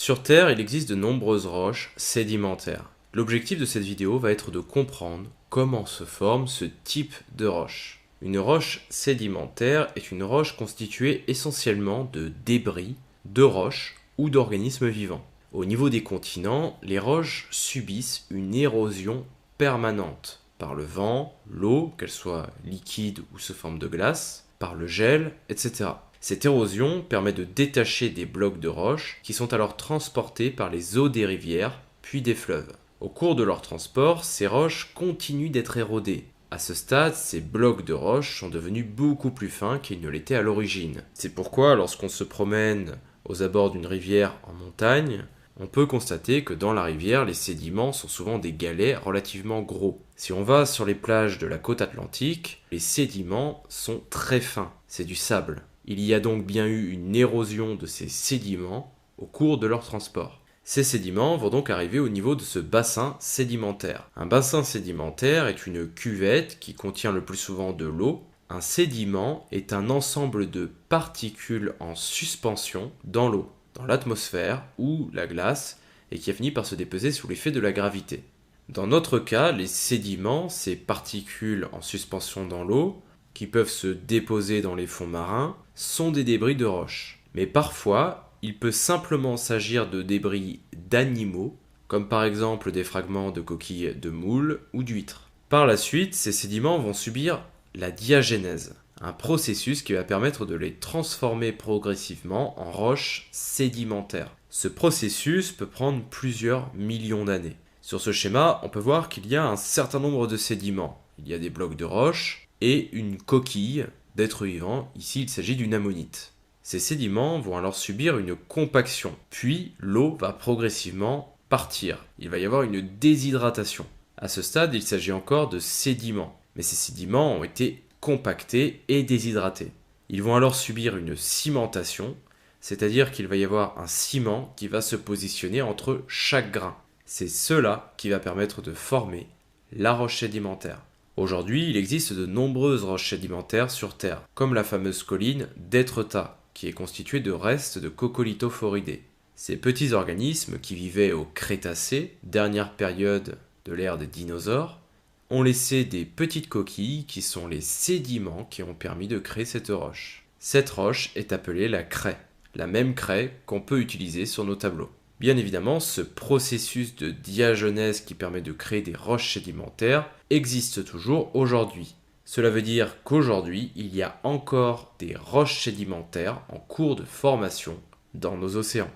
Sur Terre, il existe de nombreuses roches sédimentaires. L'objectif de cette vidéo va être de comprendre comment se forme ce type de roche. Une roche sédimentaire est une roche constituée essentiellement de débris, de roches ou d'organismes vivants. Au niveau des continents, les roches subissent une érosion permanente par le vent, l'eau, qu'elle soit liquide ou sous forme de glace, par le gel, etc. Cette érosion permet de détacher des blocs de roches qui sont alors transportés par les eaux des rivières puis des fleuves. Au cours de leur transport, ces roches continuent d'être érodées. À ce stade, ces blocs de roches sont devenus beaucoup plus fins qu'ils ne l'étaient à l'origine. C'est pourquoi lorsqu'on se promène aux abords d'une rivière en montagne, on peut constater que dans la rivière, les sédiments sont souvent des galets relativement gros. Si on va sur les plages de la côte atlantique, les sédiments sont très fins, c'est du sable. Il y a donc bien eu une érosion de ces sédiments au cours de leur transport. Ces sédiments vont donc arriver au niveau de ce bassin sédimentaire. Un bassin sédimentaire est une cuvette qui contient le plus souvent de l'eau. Un sédiment est un ensemble de particules en suspension dans l'eau, dans l'atmosphère ou la glace, et qui a fini par se déposer sous l'effet de la gravité. Dans notre cas, les sédiments, ces particules en suspension dans l'eau, qui peuvent se déposer dans les fonds marins, sont des débris de roches. Mais parfois, il peut simplement s'agir de débris d'animaux, comme par exemple des fragments de coquilles de moules ou d'huîtres. Par la suite, ces sédiments vont subir la diagénèse, un processus qui va permettre de les transformer progressivement en roches sédimentaires. Ce processus peut prendre plusieurs millions d'années. Sur ce schéma, on peut voir qu'il y a un certain nombre de sédiments. Il y a des blocs de roches et une coquille d'êtres vivants. Ici, il s'agit d'une ammonite. Ces sédiments vont alors subir une compaction, puis l'eau va progressivement partir. Il va y avoir une déshydratation. À ce stade, il s'agit encore de sédiments, mais ces sédiments ont été compactés et déshydratés. Ils vont alors subir une cimentation, c'est-à-dire qu'il va y avoir un ciment qui va se positionner entre chaque grain. C'est cela qui va permettre de former la roche sédimentaire. Aujourd'hui, il existe de nombreuses roches sédimentaires sur Terre, comme la fameuse colline d'Étretat, qui est constituée de restes de coccolithophoridés. Ces petits organismes qui vivaient au Crétacé, dernière période de l'ère des dinosaures, ont laissé des petites coquilles qui sont les sédiments qui ont permis de créer cette roche. Cette roche est appelée la craie, la même craie qu'on peut utiliser sur nos tableaux. Bien évidemment, ce processus de diagenèse qui permet de créer des roches sédimentaires existe toujours aujourd'hui. Cela veut dire qu'aujourd'hui, il y a encore des roches sédimentaires en cours de formation dans nos océans.